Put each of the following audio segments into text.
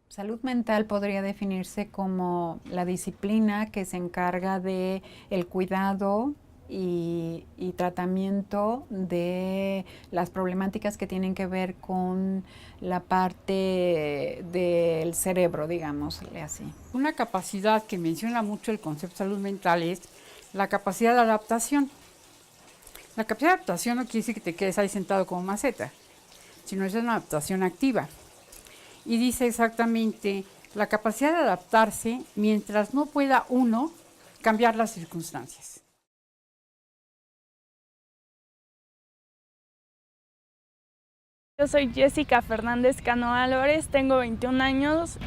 Salud mental podría definirse como la disciplina que se encarga de el cuidado y tratamiento de las problemáticas que tienen que ver con la parte del cerebro, digámosle así. Una capacidad que menciona mucho el concepto de salud mental es la capacidad de adaptación. La capacidad de adaptación no quiere decir que te quedes ahí sentado como maceta, sino es una adaptación activa. Y dice exactamente la capacidad de adaptarse mientras no pueda uno cambiar las circunstancias. Yo soy Jessica Fernández Cano Álvarez, tengo 21 años.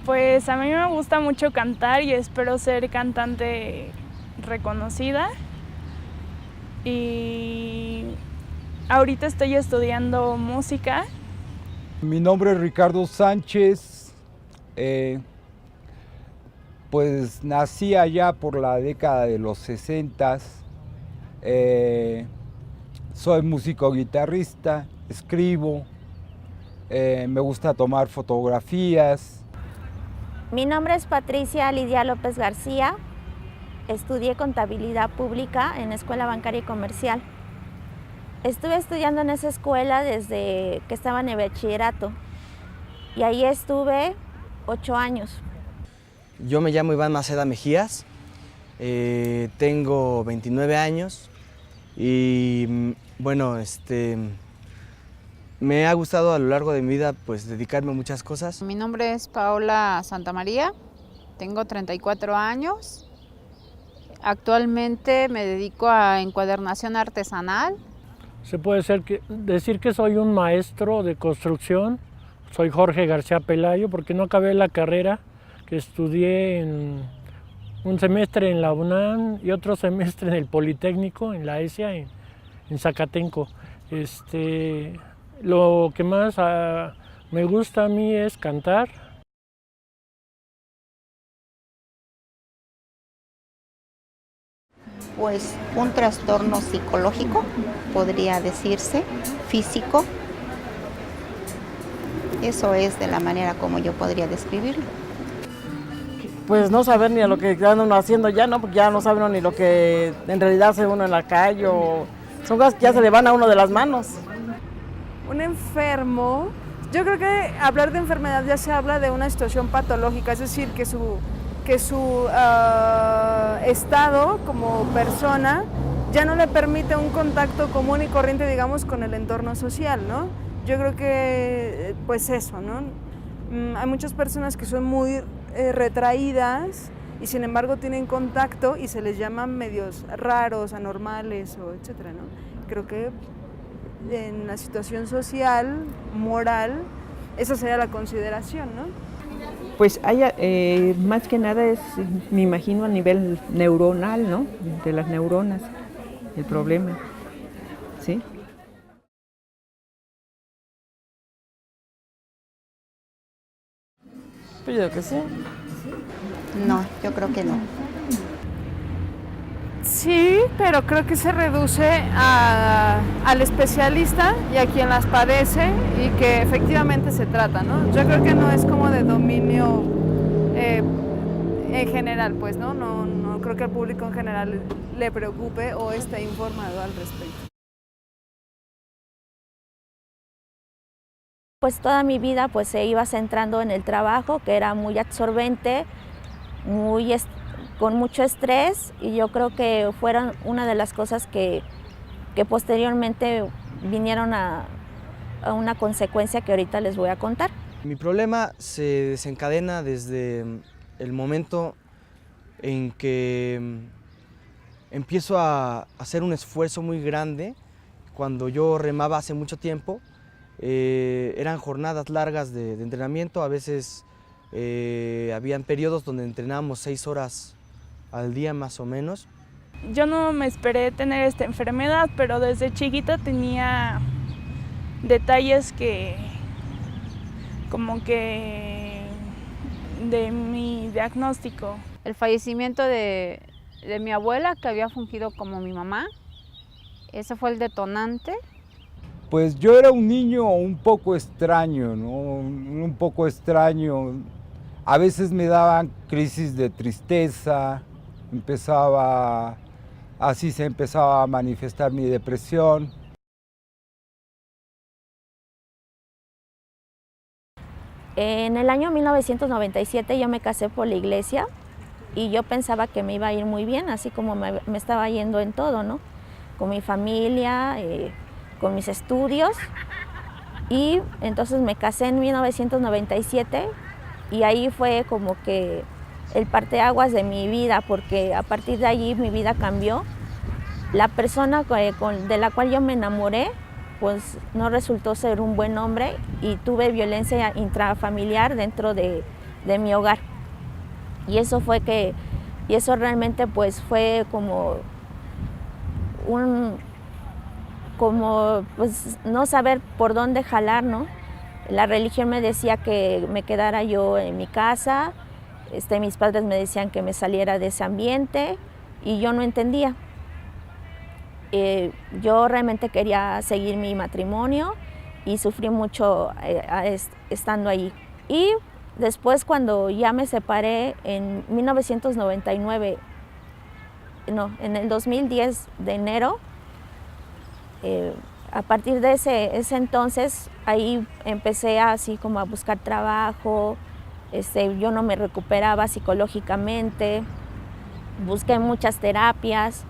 Pues a mí me gusta mucho cantar y espero ser cantante reconocida. Y ahorita estoy estudiando música. Mi nombre es Ricardo Sánchez. Pues nací allá por la década de los 60. Soy músico guitarrista, escribo, me gusta tomar fotografías. Mi nombre es Patricia Lidia López García. Estudié contabilidad pública en Escuela Bancaria y Comercial. Estuve estudiando en esa escuela desde que estaba en el bachillerato y ahí estuve 8 años. Yo me llamo Iván Maceda Mejías, tengo 29 años y bueno, me ha gustado a lo largo de mi vida pues dedicarme a muchas cosas. Mi nombre es Paola Santamaría, tengo 34 años. Actualmente me dedico a encuadernación artesanal. Se puede decir que soy un maestro de construcción. Soy Jorge García Pelayo porque no acabé la carrera que estudié en un semestre en la UNAM y otro semestre en el Politécnico, en la ESIA, en Zacatenco. Lo que más me gusta a mí es cantar. Pues un trastorno psicológico, podría decirse, físico. Eso es de la manera como yo podría describirlo. Pues no saber ni a lo que están uno haciendo ya, ¿no? Porque ya no sabe uno ni lo que en realidad hace uno en la calle o son cosas que ya se le van a uno de las manos. Un enfermo, yo creo que hablar de enfermedad ya se habla de una situación patológica, es decir, que su estado como persona ya no le permite un contacto común y corriente, digamos, con el entorno social, ¿no? Yo creo que, pues eso, ¿no? Hay muchas personas que son muy retraídas y sin embargo tienen contacto y se les llaman medios raros, anormales o etcétera, ¿no? Creo que en la situación social, moral, esa sería la consideración, ¿no? Pues más que nada es, me imagino, a nivel neuronal, ¿no? De las neuronas, el problema, ¿sí? Pues yo que sí. No, yo creo que no. Sí, pero creo que se reduce al especialista y a quien las padece y que efectivamente se trata, ¿no? Yo creo que no es como de dominio en general, pues, ¿no? No creo que al público en general le preocupe o esté informado al respecto. Pues toda mi vida pues se iba centrando en el trabajo, que era muy absorbente, con mucho estrés, y yo creo que fueron una de las cosas que posteriormente vinieron a una consecuencia que ahorita les voy a contar. Mi problema se desencadena desde el momento en que empiezo a hacer un esfuerzo muy grande. Cuando yo remaba hace mucho tiempo, eran jornadas largas de entrenamiento, a veces habían periodos donde entrenábamos 6 horas al día más o menos. Yo no me esperé tener esta enfermedad, pero desde chiquita tenía detalles que como que de mi diagnóstico. El fallecimiento de mi abuela, que había fungido como mi mamá, ese fue el detonante. Pues yo era un niño un poco extraño, ¿no? Un poco extraño. A veces me daban crisis de tristeza, así se empezaba a manifestar mi depresión. En el año 1997 yo me casé por la iglesia y yo pensaba que me iba a ir muy bien, así como me estaba yendo en todo, ¿no? Con mi familia, con mis estudios. Y entonces me casé en 1997 y ahí fue como que el parteaguas de mi vida, porque a partir de allí mi vida cambió. La persona de la cual yo me enamoré, pues no resultó ser un buen hombre y tuve violencia intrafamiliar dentro de mi hogar. Y eso realmente pues fue como pues no saber por dónde jalar, ¿no? La religión me decía que me quedara yo en mi casa, mis padres me decían que me saliera de ese ambiente y yo no entendía. Yo realmente quería seguir mi matrimonio y sufrí mucho estando ahí. Y después, cuando ya me separé en 1999, en el 2010 de enero, a partir de ese entonces, ahí empecé así como a buscar trabajo. Yo no me recuperaba psicológicamente, busqué muchas terapias.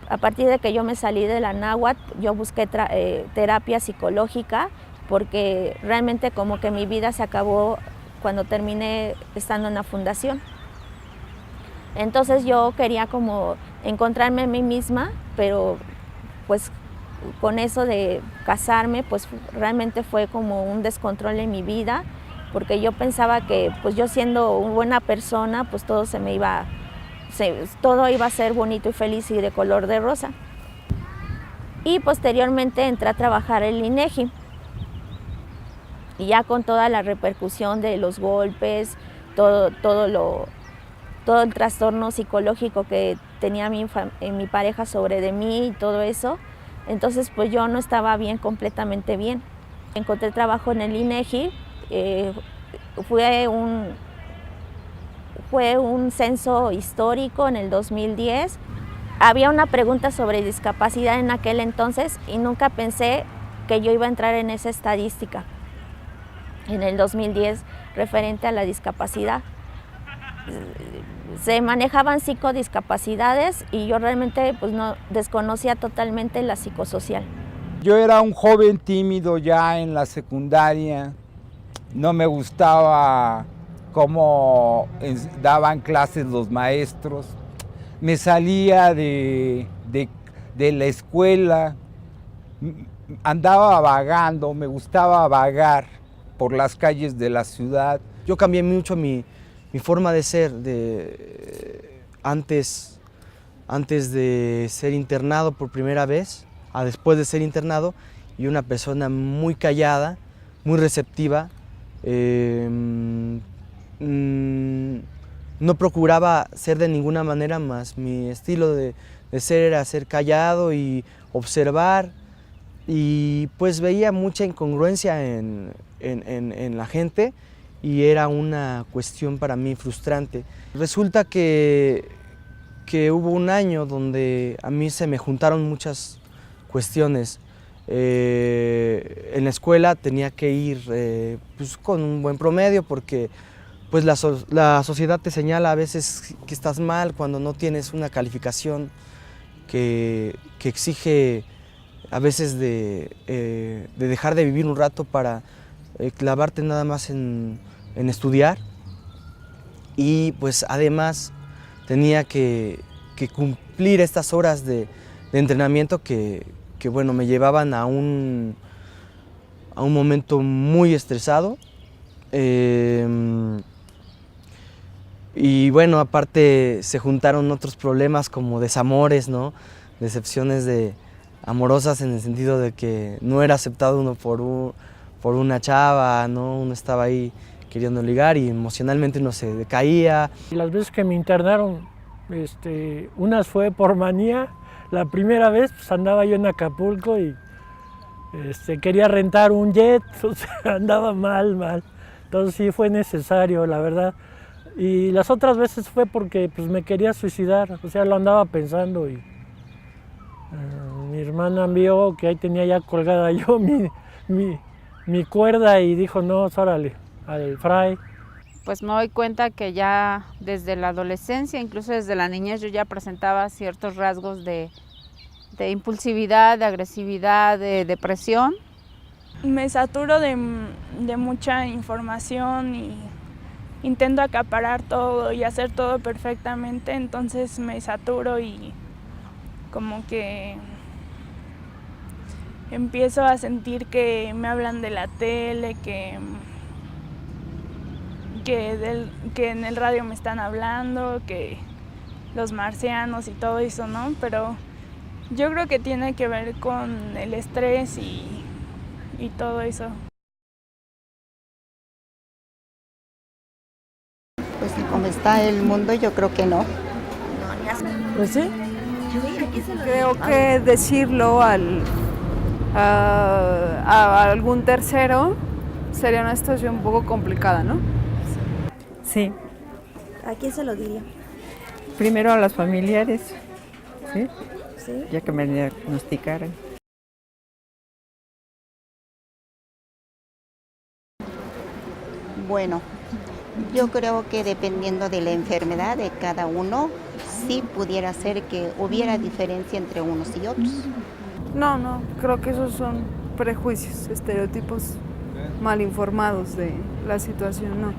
A partir de que yo me salí de la náhuatl, yo busqué terapia psicológica, porque realmente como que mi vida se acabó cuando terminé estando en la fundación. Entonces yo quería como encontrarme a mí misma, pero pues con eso de casarme, pues realmente fue como un descontrol en mi vida, porque yo pensaba que pues yo siendo una buena persona, pues todo todo iba a ser bonito y feliz y de color de rosa. Y posteriormente entré a trabajar en el INEGI. Y ya con toda la repercusión de los golpes, todo el trastorno psicológico que tenía mi pareja sobre de mí y todo eso, entonces pues yo no estaba bien, completamente bien. Encontré trabajo en el INEGI, fue un censo histórico en el 2010. Había una pregunta sobre discapacidad en aquel entonces y nunca pensé que yo iba a entrar en esa estadística en el 2010 referente a la discapacidad. Se manejaban 5 discapacidades y yo realmente pues no desconocía totalmente la psicosocial. Yo era un joven tímido ya en la secundaria, no me gustaba cómo daban clases los maestros, me salía de la escuela, andaba vagando, me gustaba vagar por las calles de la ciudad. Yo cambié mucho mi forma de ser, antes de ser internado por primera vez, a después de ser internado, y una persona muy callada, muy receptiva. No procuraba ser de ninguna manera más. Mi estilo de ser era ser callado y observar, y pues veía mucha incongruencia en la gente, y era una cuestión para mí frustrante. Resulta que hubo un año donde a mí se me juntaron muchas cuestiones. En la escuela tenía que ir pues, con un buen promedio, porque pues la sociedad te señala a veces que estás mal cuando no tienes una calificación que exige a veces de dejar de vivir un rato para clavarte nada más en estudiar. Y pues además tenía que cumplir estas horas de entrenamiento que bueno, me llevaban a un momento muy estresado. Y bueno, aparte se juntaron otros problemas como desamores, ¿no? Decepciones amorosas, en el sentido de que no era aceptado uno por una chava, ¿no? Uno estaba ahí queriendo ligar y emocionalmente uno se decaía. Las veces que me internaron, unas fue por manía. La primera vez pues andaba yo en Acapulco y quería rentar un jet, o sea, andaba mal. Entonces sí fue necesario, la verdad. Y las otras veces fue porque pues, me quería suicidar, o sea, lo andaba pensando y mi hermana vio que ahí tenía ya colgada yo mi cuerda y dijo, no, órale, al fray. Pues me doy cuenta que ya desde la adolescencia, incluso desde la niñez, yo ya presentaba ciertos rasgos de impulsividad, de agresividad, de depresión. Me saturo de mucha información y intento acaparar todo y hacer todo perfectamente, entonces me saturo y como que empiezo a sentir que me hablan de la tele, que en el radio me están hablando, que los marcianos y todo eso, ¿no? Pero yo creo que tiene que ver con el estrés y todo eso. Pues como está el mundo, yo creo que no. Pues sí. Creo que decirlo a algún tercero sería una situación un poco complicada, ¿no? Sí. ¿A quién se lo diría? Primero a los familiares, ¿sí? ¿Sí? Ya que me diagnosticaran. Bueno, yo creo que dependiendo de la enfermedad de cada uno, sí pudiera ser que hubiera diferencia entre unos y otros. No, creo que esos son prejuicios, estereotipos mal informados de la situación, ¿no?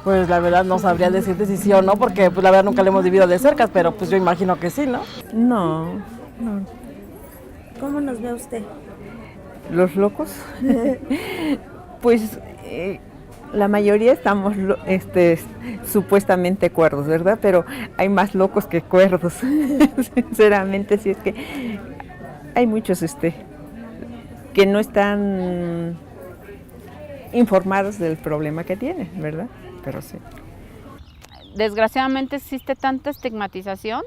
Pues la verdad no sabría decirte si sí o no, porque pues la verdad nunca lo hemos vivido de cerca, pero pues yo imagino que sí, ¿no? No. ¿Cómo nos ve usted? ¿Los locos? Pues la mayoría estamos supuestamente cuerdos, ¿verdad? Pero hay más locos que cuerdos, sinceramente, sí es que hay muchos que no están informados del problema que tienen, ¿verdad? Pero sí. Desgraciadamente existe tanta estigmatización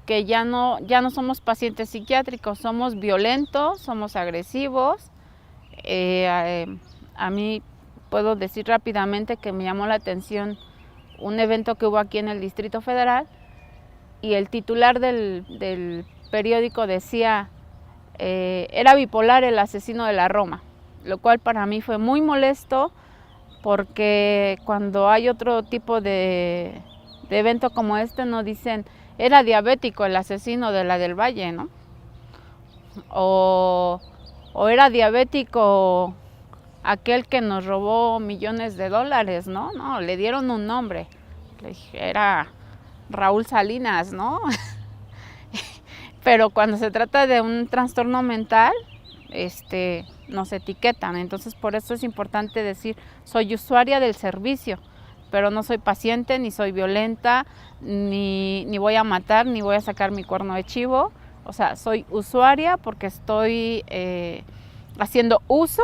que ya no somos pacientes psiquiátricos, somos violentos, somos agresivos. A mí puedo decir rápidamente que me llamó la atención un evento que hubo aquí en el Distrito Federal y el titular del periódico decía era bipolar el asesino de la Roma, lo cual para mí fue muy molesto porque cuando hay otro tipo de evento como este no dicen era diabético el asesino de la del Valle, ¿no? O era diabético aquel que nos robó millones de dólares, ¿no? No, le dieron un nombre. Le dije, era Raúl Salinas, ¿no? Pero cuando se trata de un trastorno mental, nos etiquetan. Entonces, por eso es importante decir, soy usuaria del servicio, pero no soy paciente, ni soy violenta, ni voy a matar, ni voy a sacar mi cuerno de chivo. O sea, soy usuaria porque estoy haciendo uso,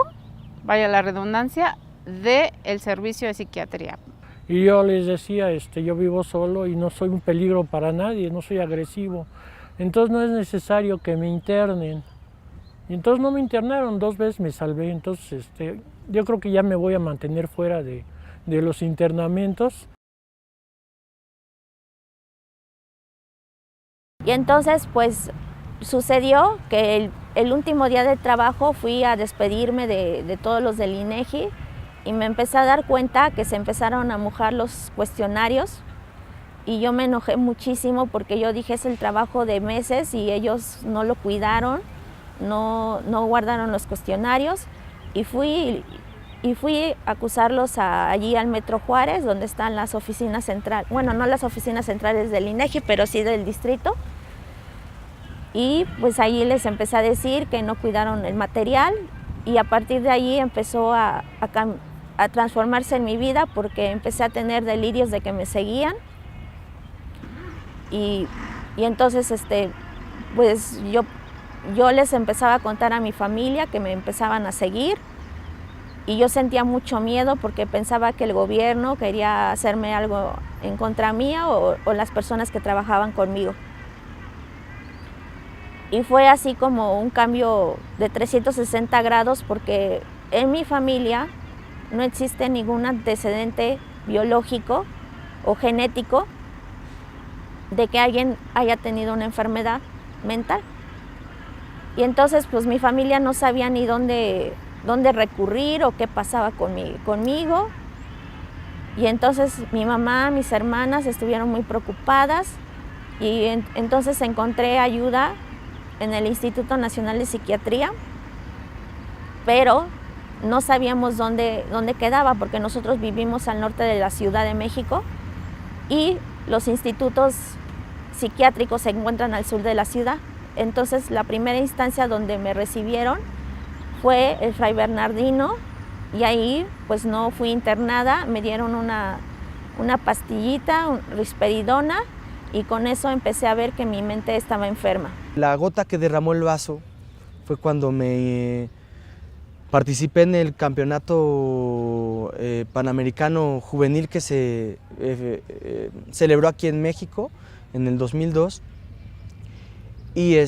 vaya la redundancia, del servicio de psiquiatría. Y yo les decía, yo vivo solo y no soy un peligro para nadie, no soy agresivo. Entonces no es necesario que me internen. Y entonces no me internaron, 2 veces me salvé. Entonces yo creo que ya me voy a mantener fuera de los internamientos. Y entonces pues sucedió que el último día de trabajo fui a despedirme de todos los del INEGI y me empecé a dar cuenta que se empezaron a mojar los cuestionarios y yo me enojé muchísimo porque yo dije es el trabajo de meses y ellos no lo cuidaron, no guardaron los cuestionarios y fui a acusarlos allí al Metro Juárez, donde están las oficinas centrales, bueno, no las oficinas centrales del INEGI, pero sí del distrito. Y pues ahí les empecé a decir que no cuidaron el material y a partir de ahí empezó a transformarse en mi vida porque empecé a tener delirios de que me seguían y entonces pues yo les empezaba a contar a mi familia que me empezaban a seguir y yo sentía mucho miedo porque pensaba que el gobierno quería hacerme algo en contra mía o las personas que trabajaban conmigo. Y fue así como un cambio de 360 grados porque en mi familia no existe ningún antecedente biológico o genético de que alguien haya tenido una enfermedad mental. Y entonces pues mi familia no sabía ni dónde recurrir o qué pasaba conmigo. Y entonces mi mamá, mis hermanas estuvieron muy preocupadas y entonces encontré ayuda en el Instituto Nacional de Psiquiatría, pero no sabíamos dónde quedaba porque nosotros vivimos al norte de la Ciudad de México y los institutos psiquiátricos se encuentran al sur de la ciudad. Entonces la primera instancia donde me recibieron fue el Fray Bernardino y ahí pues no fui internada, me dieron una pastillita, risperidona, y con eso empecé a ver que mi mente estaba enferma. La gota que derramó el vaso fue cuando me participé en el campeonato panamericano juvenil que se celebró aquí en México en el 2002 y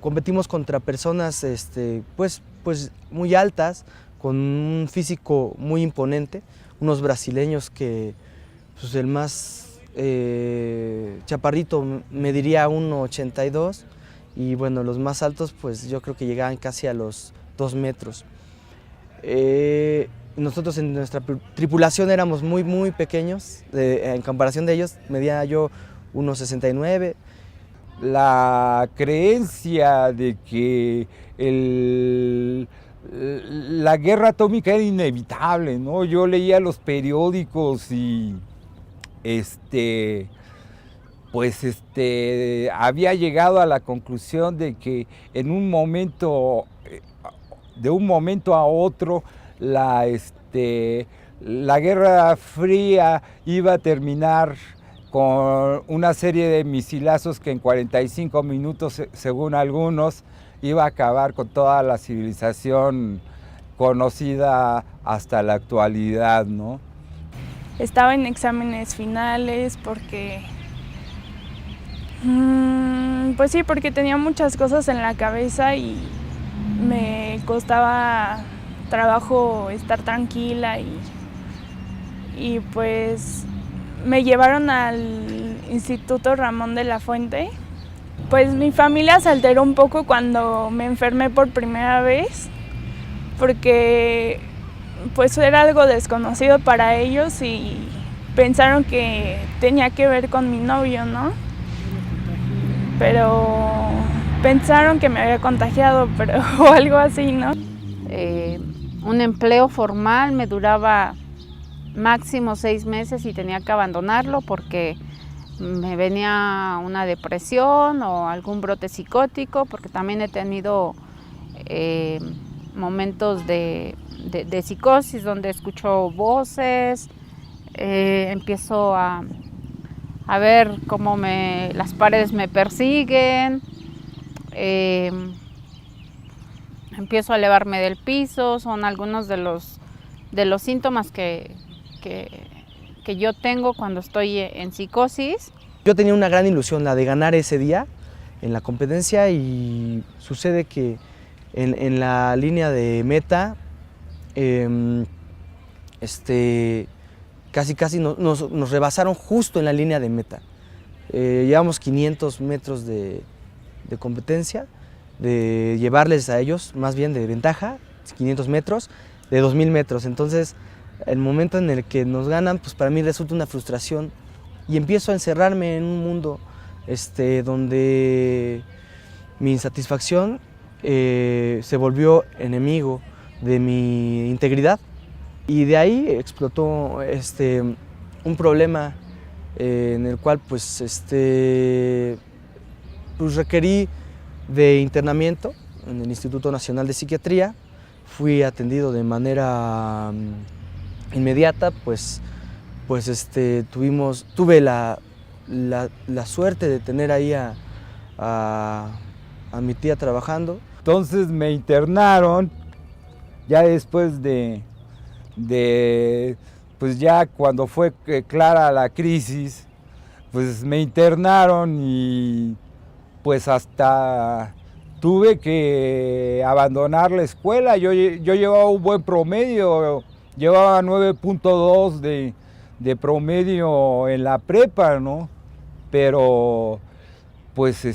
competimos contra personas pues muy altas, con un físico muy imponente, unos brasileños que pues el más chaparrito mediría 1,82 y bueno, los más altos pues yo creo que llegaban casi a los 2 metros. Nosotros en nuestra tripulación éramos muy pequeños, en comparación de ellos medía yo 1,69. La creencia de que la guerra atómica era inevitable, ¿no? Yo leía los periódicos y había llegado a la conclusión de que en un momento, de un momento a otro, la Guerra Fría iba a terminar con una serie de misilazos que en 45 minutos, según algunos, iba a acabar con toda la civilización conocida hasta la actualidad, ¿no? Estaba en exámenes finales porque, pues sí, porque tenía muchas cosas en la cabeza y me costaba trabajo estar tranquila y pues me llevaron al Instituto Ramón de la Fuente. Pues mi familia se alteró un poco cuando me enfermé por primera vez porque pues era algo desconocido para ellos y pensaron que tenía que ver con mi novio, ¿no? Pero pensaron que me había contagiado, o algo así, ¿no? Un empleo formal me duraba máximo 6 meses y tenía que abandonarlo porque me venía una depresión o algún brote psicótico, porque también he tenido momentos de psicosis donde escucho voces, empiezo a ver cómo las paredes me persiguen, empiezo a elevarme del piso. Son algunos de los síntomas que yo tengo cuando estoy en psicosis. Yo tenía una gran ilusión, la de ganar ese día en la competencia, y sucede que en la línea de meta casi nos rebasaron justo en la línea de meta. Llevamos 500 metros de competencia, de llevarles a ellos, más bien de ventaja, 500 metros, de 2000 metros. Entonces, el momento en el que nos ganan, pues para mí resulta una frustración y empiezo a encerrarme en un mundo donde mi insatisfacción se volvió enemigo de mi integridad, y de ahí explotó un problema en el cual pues requerí de internamiento en el Instituto Nacional de Psiquiatría. Fui atendido de manera inmediata, tuve la suerte de tener ahí a mi tía trabajando. Entonces me internaron, ya después pues ya cuando fue clara la crisis, pues me internaron y pues hasta tuve que abandonar la escuela. Yo llevaba un buen promedio, llevaba 9.2 de promedio en la prepa, ¿no? Pero pues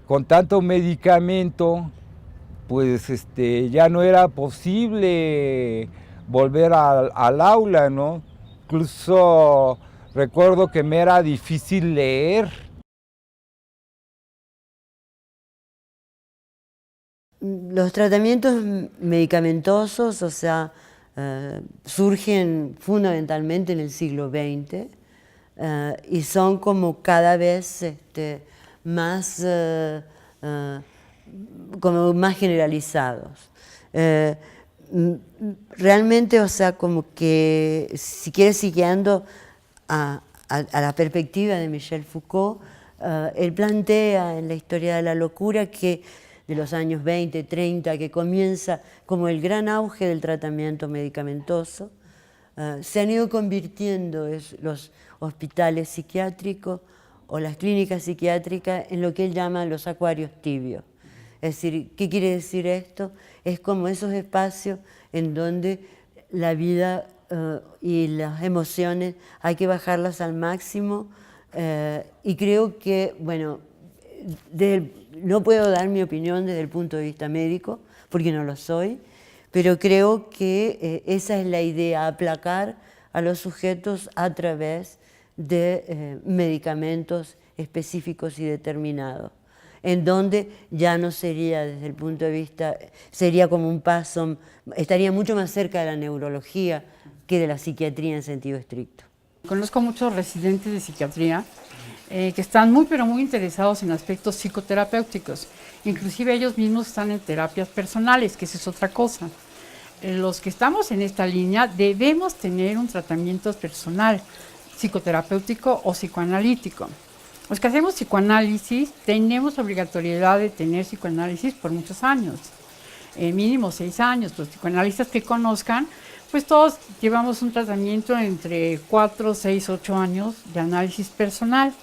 con tanto medicamento, pues ya no era posible volver al aula, ¿no? Incluso recuerdo que me era difícil leer. Los tratamientos medicamentosos, o sea, surgen fundamentalmente en el siglo XX y son como cada vez más, como más generalizados. Realmente, o sea, como que si quieres siguiendo a la perspectiva de Michel Foucault, él plantea en la historia de la locura que de los años 20, 30, que comienza como el gran auge del tratamiento medicamentoso, se han ido convirtiendo los hospitales psiquiátricos o las clínicas psiquiátricas en lo que él llama los acuarios tibios. Es decir, ¿qué quiere decir esto? Es como esos espacios en donde la vida y las emociones hay que bajarlas al máximo, y creo que, bueno, no puedo dar mi opinión desde el punto de vista médico, porque no lo soy, pero creo que esa es la idea, aplacar a los sujetos a través de medicamentos específicos y determinados, en donde ya no sería desde el punto de vista, sería como un paso, estaría mucho más cerca de la neurología que de la psiquiatría en sentido estricto. Conozco muchos residentes de psiquiatría que están muy pero muy interesados en aspectos psicoterapéuticos. Inclusive ellos mismos están en terapias personales, que esa es otra cosa. Los que estamos en esta línea debemos tener un tratamiento personal, psicoterapéutico o psicoanalítico. Los que hacemos psicoanálisis tenemos obligatoriedad de tener psicoanálisis por muchos años, mínimo 6 años. Los psicoanalistas que conozcan, pues todos llevamos un tratamiento entre 4, 6, 8 años de análisis personal.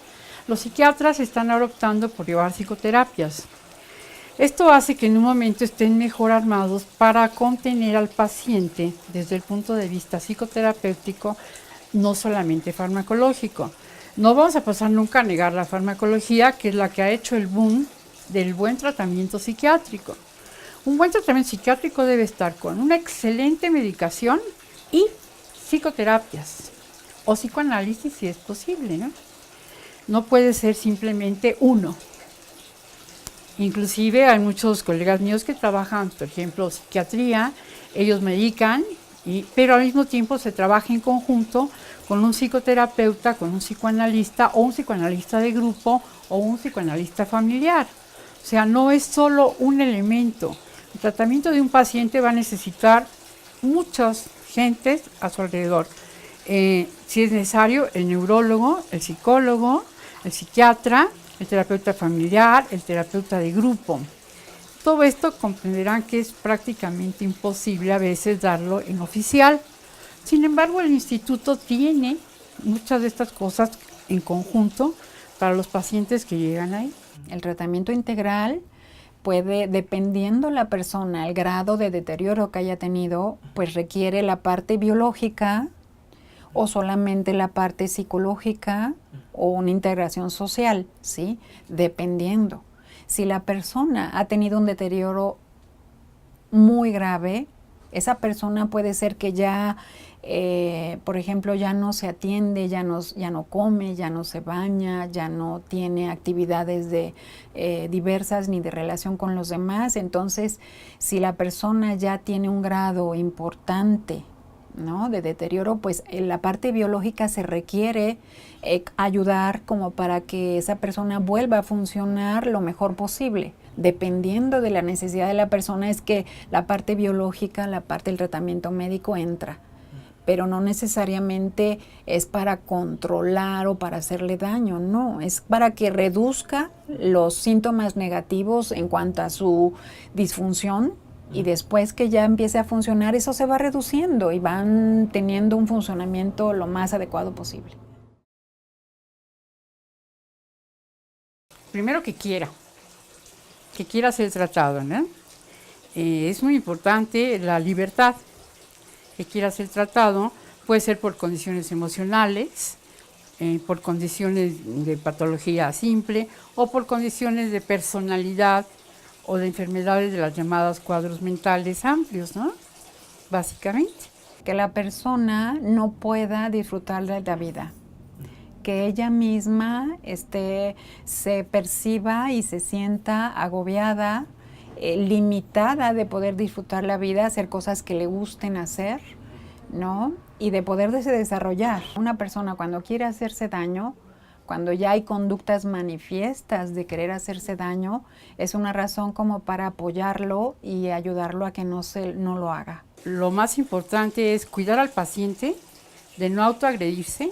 Los psiquiatras están ahora optando por llevar psicoterapias. Esto hace que en un momento estén mejor armados para contener al paciente desde el punto de vista psicoterapéutico, no solamente farmacológico. No vamos a pasar nunca a negar la farmacología, que es la que ha hecho el boom del buen tratamiento psiquiátrico. Un buen tratamiento psiquiátrico debe estar con una excelente medicación y psicoterapias o psicoanálisis si es posible, ¿no? No puede ser simplemente uno. Inclusive hay muchos colegas míos que trabajan, por ejemplo, psiquiatría, ellos medican, pero al mismo tiempo se trabaja en conjunto con un psicoterapeuta, con un psicoanalista o un psicoanalista de grupo o un psicoanalista familiar. O sea, no es solo un elemento. El tratamiento de un paciente va a necesitar muchas gentes a su alrededor. Si es necesario, el neurólogo, el psicólogo, el psiquiatra, el terapeuta familiar, el terapeuta de grupo. Todo esto comprenderán que es prácticamente imposible a veces darlo en oficial. Sin embargo, el instituto tiene muchas de estas cosas en conjunto para los pacientes que llegan ahí. El tratamiento integral puede, dependiendo la persona, el grado de deterioro que haya tenido, pues requiere la parte biológica o solamente la parte psicológica o una integración social, ¿sí? Dependiendo. Si la persona ha tenido un deterioro muy grave, esa persona puede ser que ya, por ejemplo, ya no se atiende, ya no come, ya no se baña, ya no tiene actividades diversas ni de relación con los demás. Entonces, si la persona ya tiene un grado importante, ¿no?, de deterioro, pues en la parte biológica se requiere ayudar como para que esa persona vuelva a funcionar lo mejor posible. Dependiendo de la necesidad de la persona es que la parte biológica, la parte del tratamiento médico entra, pero no necesariamente es para controlar o para hacerle daño, no, es para que reduzca los síntomas negativos en cuanto a su disfunción. Y después que ya empiece a funcionar, eso se va reduciendo y van teniendo un funcionamiento lo más adecuado posible. primero que quiera ser tratado, ¿no? Es muy importante la libertad, que quiera ser tratado, puede ser por condiciones emocionales, por condiciones de patología simple o por condiciones de personalidad o de enfermedades de las llamadas cuadros mentales amplios, ¿no? Básicamente. Que la persona no pueda disfrutar de la vida, que ella misma se perciba y se sienta agobiada, limitada de poder disfrutar la vida, hacer cosas que le gusten hacer, ¿no? Y de poderse desarrollar. Una persona cuando quiere hacerse daño, cuando ya hay conductas manifiestas de querer hacerse daño, es una razón como para apoyarlo y ayudarlo a que no lo haga. Lo más importante es cuidar al paciente, de no autoagredirse,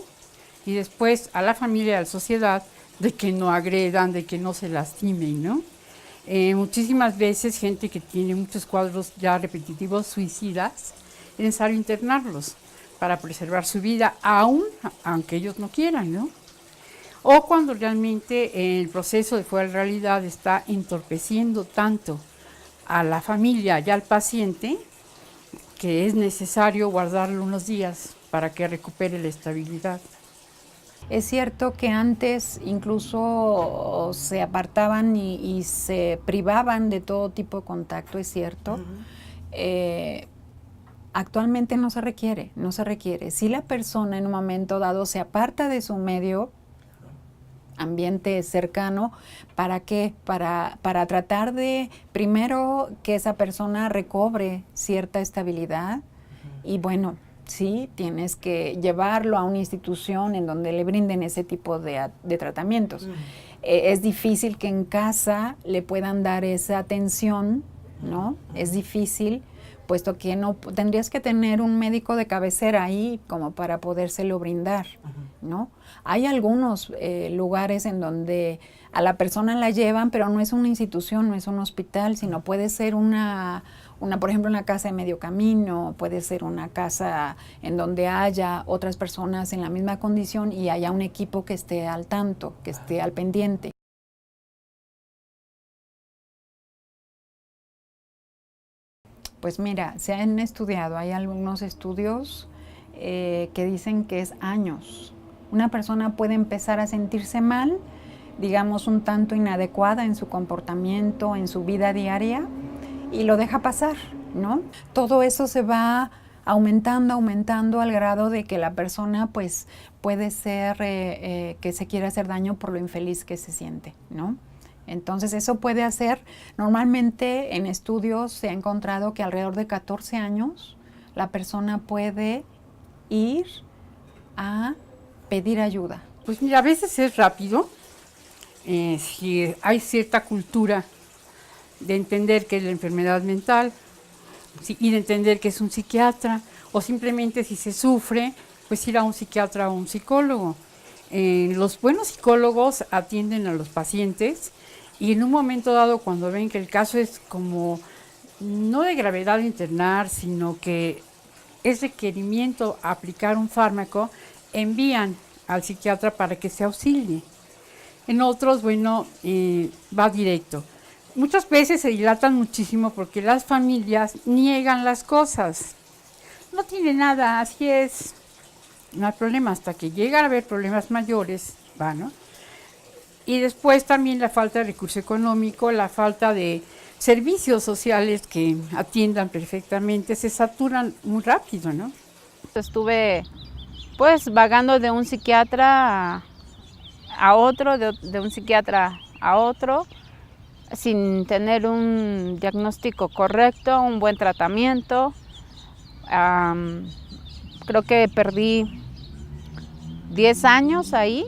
y después a la familia y a la sociedad de que no agredan, de que no se lastimen, ¿no? Muchísimas veces gente que tiene muchos cuadros ya repetitivos suicidas, es necesario internarlos para preservar su vida, aunque ellos no quieran, ¿no? O cuando realmente el proceso de fuera de realidad está entorpeciendo tanto a la familia y al paciente que es necesario guardarlo unos días para que recupere la estabilidad. Es cierto que antes incluso se apartaban y se privaban de todo tipo de contacto, es cierto. Actualmente no se requiere. Si la persona en un momento dado se aparta de su medio ambiente cercano, ¿para qué? Para tratar de, primero, que esa persona recobre cierta estabilidad y bueno, sí, tienes que llevarlo a una institución en donde le brinden ese tipo de tratamientos. Es difícil que en casa le puedan dar esa atención, ¿no? Es difícil, puesto que no tendrías que tener un médico de cabecera ahí como para podérselo brindar, ¿no? Hay algunos lugares en donde a la persona la llevan, pero no es una institución, no es un hospital, sino puede ser por ejemplo, una casa de medio camino, puede ser una casa en donde haya otras personas en la misma condición y haya un equipo que esté al tanto, que esté al pendiente. Pues mira, se han estudiado, hay algunos estudios que dicen que es años. Una persona puede empezar a sentirse mal, digamos un tanto inadecuada en su comportamiento, en su vida diaria, y lo deja pasar, ¿no? Todo eso se va aumentando al grado de que la persona pues puede ser que se quiera hacer daño por lo infeliz que se siente, ¿no? Entonces eso puede hacer, normalmente en estudios se ha encontrado que alrededor de 14 años la persona puede ir a pedir ayuda. Pues mira, a veces es rápido, si hay cierta cultura de entender que es la enfermedad mental y de entender que es un psiquiatra, o simplemente si se sufre, pues ir a un psiquiatra o un psicólogo. Los buenos psicólogos atienden a los pacientes y en un momento dado, cuando ven que el caso es como no de gravedad de internar, sino que es requerimiento aplicar un fármaco, envían al psiquiatra para que se auxilie. En otros, bueno, va directo. Muchas veces se dilatan muchísimo porque las familias niegan las cosas. No tiene nada, así es. No hay problema, hasta que llegan a haber problemas mayores, ¿va, no? Y después también la falta de recurso económico, la falta de servicios sociales que atiendan perfectamente, se saturan muy rápido, ¿no? Estuve pues vagando de un psiquiatra a otro, de un psiquiatra a otro, sin tener un diagnóstico correcto, un buen tratamiento. Creo que perdí 10 años ahí.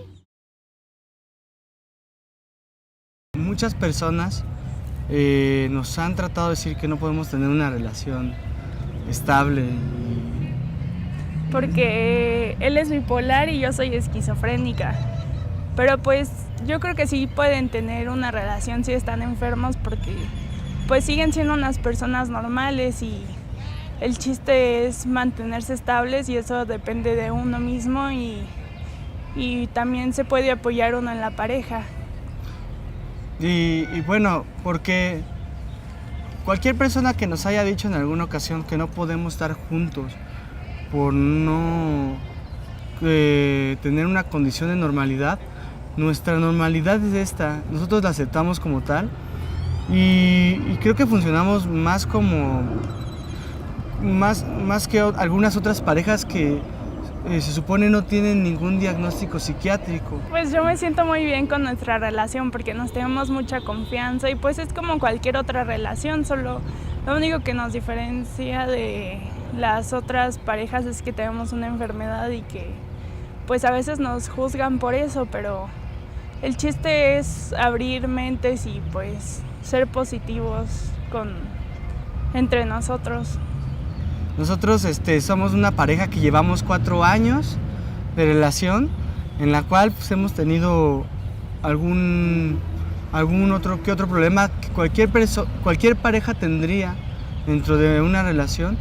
Muchas personas nos han tratado de decir que no podemos tener una relación estable. Porque él es bipolar y yo soy esquizofrénica. Pero pues yo creo que sí pueden tener una relación si están enfermos, porque pues siguen siendo unas personas normales y el chiste es mantenerse estables y eso depende de uno mismo y también se puede apoyar uno en la pareja. Y bueno, porque cualquier persona que nos haya dicho en alguna ocasión que no podemos estar juntos por no tener una condición de normalidad, nuestra normalidad es esta, nosotros la aceptamos como tal y creo que funcionamos más como, más que algunas otras parejas que se supone no tienen ningún diagnóstico psiquiátrico. Pues yo me siento muy bien con nuestra relación porque nos tenemos mucha confianza y pues es como cualquier otra relación, solo lo único que nos diferencia de las otras parejas es que tenemos una enfermedad y que pues a veces nos juzgan por eso, pero el chiste es abrir mentes y pues ser positivos entre nosotros. Nosotros somos una pareja que llevamos 4 años de relación, en la cual pues, hemos tenido algún otro problema que cualquier pareja tendría dentro de una relación.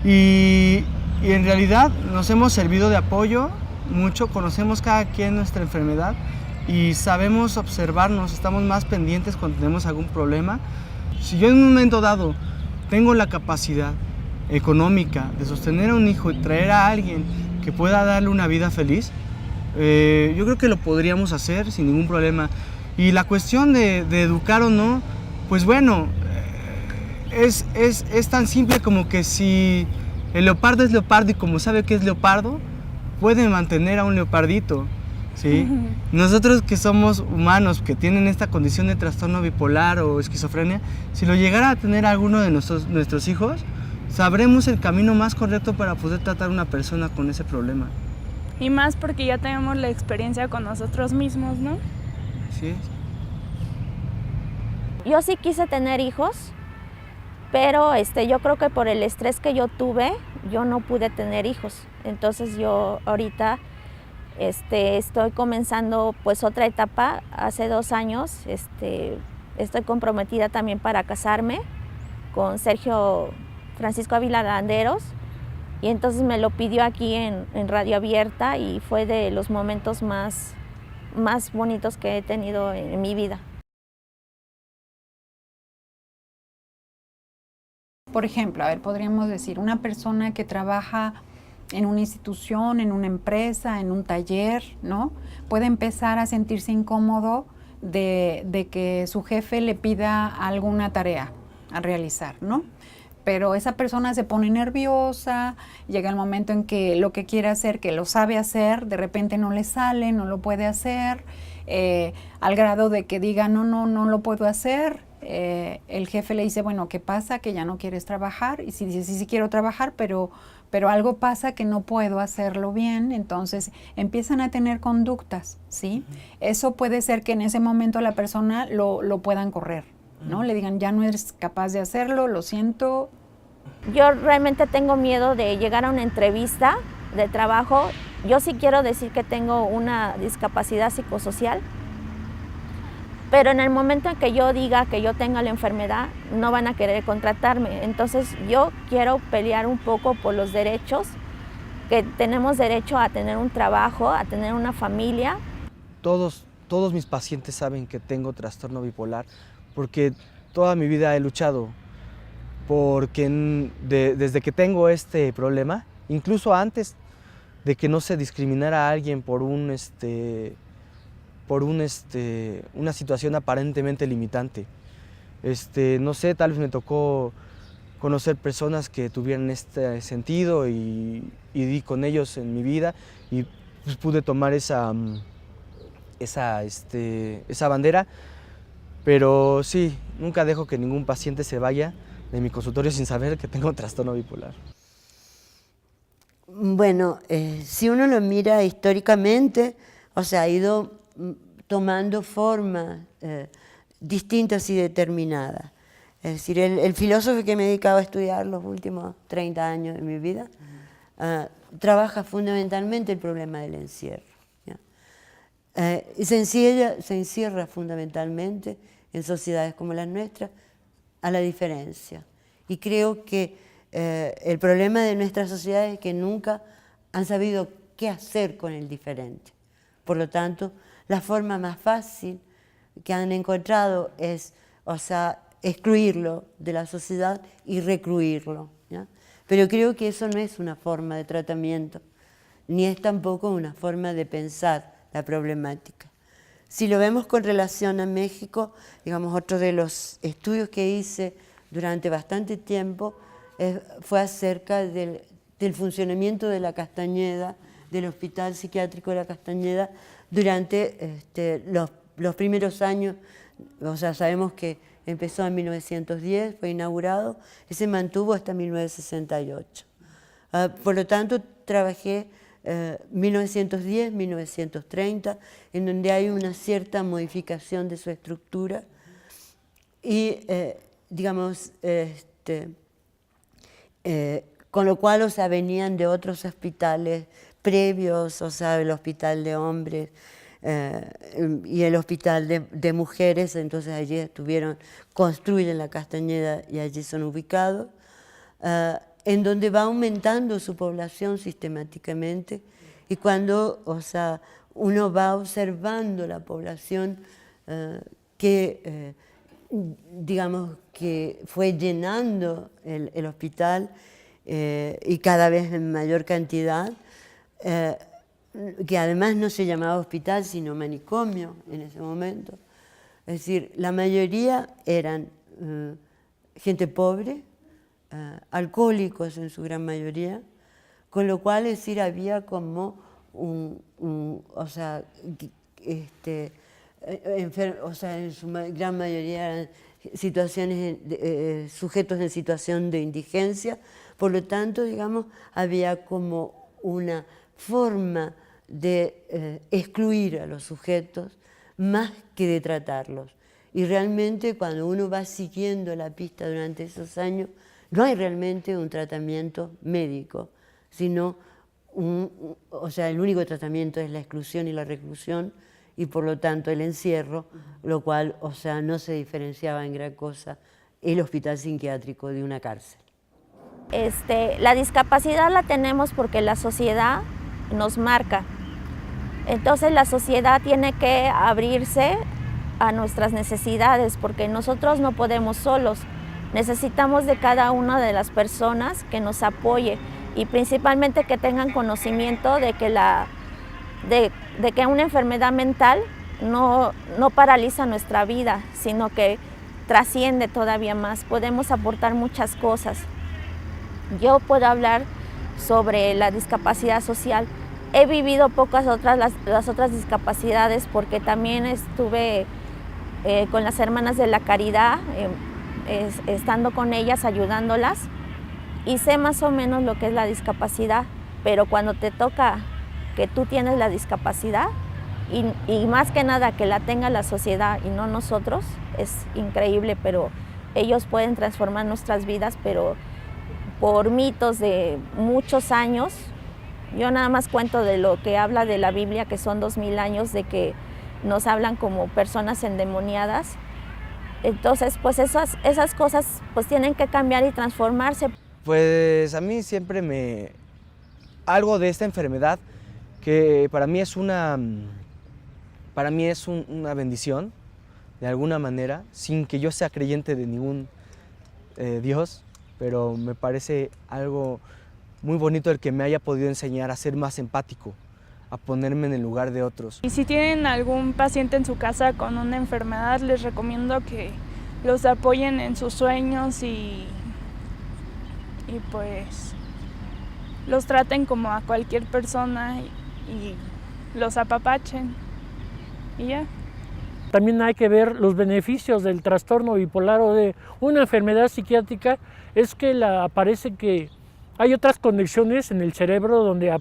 Y en realidad nos hemos servido de apoyo mucho, conocemos cada quien nuestra enfermedad y sabemos observarnos, estamos más pendientes cuando tenemos algún problema. Si yo en un momento dado tengo la capacidad económica de sostener a un hijo y traer a alguien que pueda darle una vida feliz, yo creo que lo podríamos hacer sin ningún problema. Y la cuestión de educar o no, pues bueno, es tan simple como que si el leopardo es leopardo y como sabe que es leopardo, puede mantener a un leopardito, ¿sí? Nosotros que somos humanos, que tienen esta condición de trastorno bipolar o esquizofrenia, si lo llegara a tener alguno de nuestros hijos, sabremos el camino más correcto para poder tratar a una persona con ese problema. Y más porque ya tenemos la experiencia con nosotros mismos, ¿no? Así es. Yo sí quise tener hijos, pero yo creo que por el estrés que yo tuve, yo no pude tener hijos. Entonces yo ahorita estoy comenzando pues otra etapa. Hace 2 años estoy comprometida también para casarme con Sergio Francisco Ávila Landeros, y entonces me lo pidió aquí en Radio Abierta y fue de los momentos más bonitos que he tenido en mi vida. Por ejemplo, podríamos decir, una persona que trabaja en una institución, en una empresa, en un taller, ¿no? Puede empezar a sentirse incómodo de que su jefe le pida alguna tarea a realizar, ¿no? Pero esa persona se pone nerviosa, llega el momento en que lo que quiere hacer, que lo sabe hacer, de repente no le sale, no lo puede hacer, al grado de que diga, no lo puedo hacer. El jefe le dice, bueno, ¿qué pasa? Que ya no quieres trabajar. Y si dice, sí quiero trabajar, pero algo pasa que no puedo hacerlo bien. Entonces empiezan a tener conductas, ¿sí? Eso puede ser que en ese momento la persona lo puedan correr, ¿no? Le digan, ya no eres capaz de hacerlo, lo siento. Yo realmente tengo miedo de llegar a una entrevista de trabajo. Yo sí quiero decir que tengo una discapacidad psicosocial, pero en el momento en que yo diga que yo tenga la enfermedad, no van a querer contratarme. Entonces yo quiero pelear un poco por los derechos, que tenemos derecho a tener un trabajo, a tener una familia. Todos mis pacientes saben que tengo trastorno bipolar, porque toda mi vida he luchado porque desde que tengo este problema, incluso antes de que no se discriminara a alguien por una situación aparentemente limitante. No sé, tal vez me tocó conocer personas que tuvieran este sentido y di con ellos en mi vida y pues, pude tomar esa bandera. Pero sí, nunca dejo que ningún paciente se vaya de mi consultorio sin saber que tengo trastorno bipolar. Bueno, si uno lo mira históricamente, o sea, ha ido tomando formas distintas y determinadas. Es decir, el filósofo que me he dedicado a estudiar los últimos 30 años de mi vida trabaja fundamentalmente el problema del encierro. Y se encierra fundamentalmente en sociedades como las nuestras a la diferencia. Y creo que el problema de nuestras sociedades es que nunca han sabido qué hacer con el diferente. Por lo tanto, la forma más fácil que han encontrado es, o sea, excluirlo de la sociedad y recluirlo, ¿ya? Pero creo que eso no es una forma de tratamiento, ni es tampoco una forma de pensar la problemática. Si lo vemos con relación a México, digamos, otro de los estudios que hice durante bastante tiempo fue acerca del funcionamiento de la Castañeda, del Hospital Psiquiátrico de la Castañeda, durante los primeros años. O sea, sabemos que empezó en 1910, fue inaugurado, y se mantuvo hasta 1968. Por lo tanto, trabajé 1910, 1930, en donde hay una cierta modificación de su estructura y, digamos, con lo cual, o sea, venían de otros hospitales previos, o sea, el hospital de hombres y el hospital de mujeres, entonces allí construyen la Castañeda y allí son ubicados, en donde va aumentando su población sistemáticamente, y cuando, o sea, uno va observando la población digamos, que fue llenando el hospital y cada vez en mayor cantidad, que además no se llamaba hospital sino manicomio en ese momento. Es decir, la mayoría eran gente pobre, alcohólicos en su gran mayoría, con lo cual, es decir, había como o sea, o sea, en su gran mayoría eran sujetos en situación de indigencia. Por lo tanto, digamos, había como una forma de excluir a los sujetos más que de tratarlos. Y realmente, cuando uno va siguiendo la pista durante esos años, no hay realmente un tratamiento médico, sino o sea, el único tratamiento es la exclusión y la reclusión, y por lo tanto el encierro, lo cual, o sea, no se diferenciaba en gran cosa el hospital psiquiátrico de una cárcel. La discapacidad la tenemos porque la sociedad nos marca. Entonces la sociedad tiene que abrirse a nuestras necesidades, porque nosotros no podemos solos. Necesitamos de cada una de las personas que nos apoye, y principalmente que tengan conocimiento de que que una enfermedad mental no paraliza nuestra vida, sino que trasciende todavía más. Podemos aportar muchas cosas. Yo puedo hablar sobre la discapacidad social. He vivido pocas las otras discapacidades, porque también estuve con las Hermanas de la Caridad, estando con ellas, ayudándolas, y sé más o menos lo que es la discapacidad, pero cuando te toca que tú tienes la discapacidad, y más que nada que la tenga la sociedad y no nosotros, es increíble. Pero ellos pueden transformar nuestras vidas, pero por mitos de muchos años. Yo nada más cuento de lo que habla de la Biblia, que son 2000 años de que nos hablan como personas endemoniadas. Entonces, pues esas cosas pues tienen que cambiar y transformarse. Pues a mí siempre algo de esta enfermedad, que para mí es una bendición, de alguna manera, sin que yo sea creyente de ningún Dios, pero me parece algo muy bonito el que me haya podido enseñar a ser más empático, a ponerme en el lugar de otros. Y si tienen algún paciente en su casa con una enfermedad, les recomiendo que los apoyen en sus sueños y pues los traten como a cualquier persona y los apapachen y ya. También hay que ver los beneficios del trastorno bipolar o de una enfermedad psiquiátrica. Es que aparece que hay otras conexiones en el cerebro donde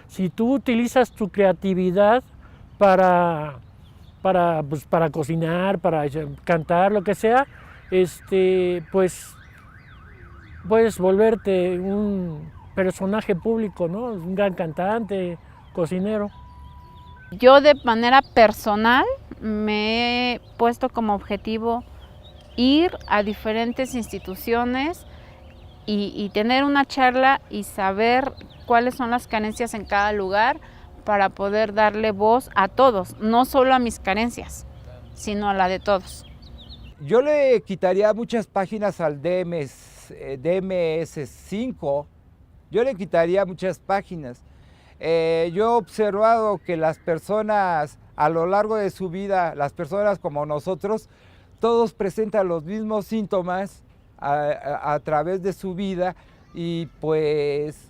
si tú utilizas tu creatividad para cocinar, para cantar, lo que sea, pues puedes volverte un personaje público, ¿no? Un gran cantante, cocinero. Yo de manera personal me he puesto como objetivo ir a diferentes instituciones y tener una charla y saber cuáles son las carencias en cada lugar para poder darle voz a todos, no solo a mis carencias, sino a la de todos. Yo le quitaría muchas páginas al DMS5, yo le quitaría muchas páginas. Yo he observado que las personas a lo largo de su vida, las personas como nosotros, todos presentan los mismos síntomas a través de su vida y pues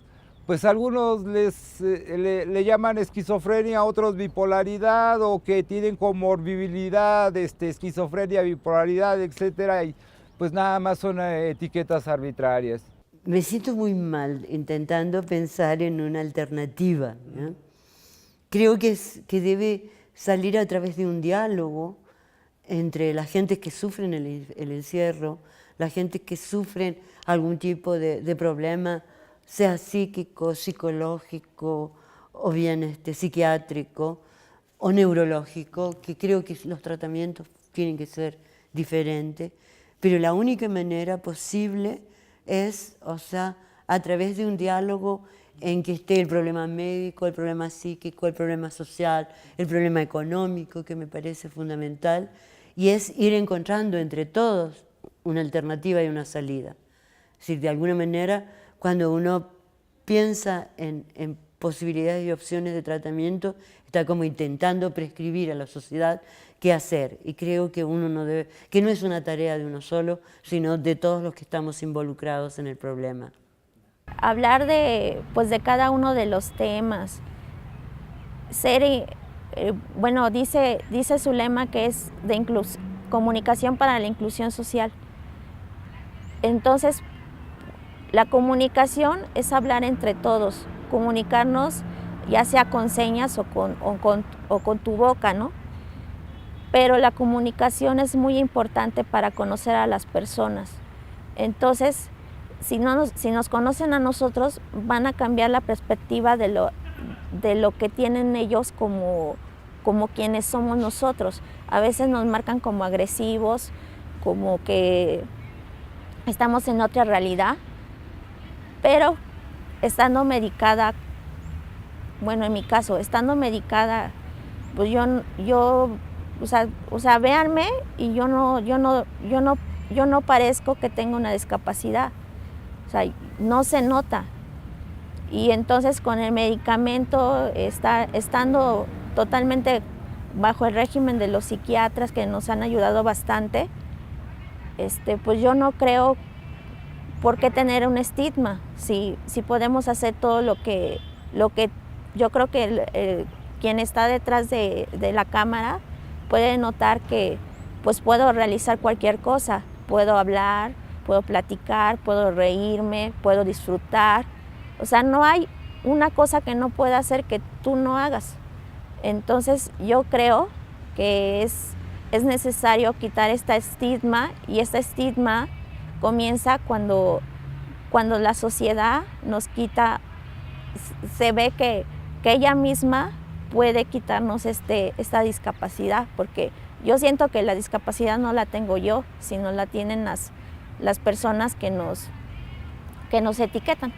algunos le llaman esquizofrenia, otros bipolaridad o que tienen comorbilidad, esquizofrenia, bipolaridad, etcétera, y pues nada más son etiquetas arbitrarias. Me siento muy mal intentando pensar en una alternativa, ¿no? Creo que debe salir a través de un diálogo entre la gente que sufren el encierro, la gente que sufren algún tipo de problema, sea psíquico, psicológico o bien psiquiátrico o neurológico, que creo que los tratamientos tienen que ser diferentes, pero la única manera posible es, a través de un diálogo en que esté el problema médico, el problema psíquico, el problema social, el problema económico, que me parece fundamental, y es ir encontrando entre todos una alternativa y una salida. Es decir, de alguna manera, cuando uno piensa en posibilidades y opciones de tratamiento, está como intentando prescribir a la sociedad qué hacer. Y creo que que no es una tarea de uno solo, sino de todos los que estamos involucrados en el problema. Hablar de cada uno de los temas. Dice su lema que es de comunicación para la inclusión social. Entonces, la comunicación es hablar entre todos, comunicarnos ya sea con señas o con tu boca, ¿no? Pero la comunicación es muy importante para conocer a las personas. Entonces, si nos conocen a nosotros, van a cambiar la perspectiva de lo que tienen ellos como quienes somos nosotros. A veces nos marcan como agresivos, como que estamos en otra realidad, pero estando medicada, bueno, en mi caso, estando medicada, pues véanme y yo no parezco que tenga una discapacidad. O sea, no se nota. Y entonces con el medicamento, estando totalmente bajo el régimen de los psiquiatras que nos han ayudado bastante, pues yo no creo por qué tener un estigma. Si podemos hacer todo lo que yo creo que quien está detrás de la cámara puede notar que pues puedo realizar cualquier cosa, puedo hablar, puedo platicar, puedo reírme, puedo disfrutar. O sea, no hay una cosa que no pueda hacer que tú no hagas. Entonces yo creo que es necesario quitar este estigma, y este estigma comienza cuando la sociedad nos quita, se ve que ella misma puede quitarnos esta discapacidad, porque yo siento que la discapacidad no la tengo yo, sino la tienen las personas que nos etiquetan.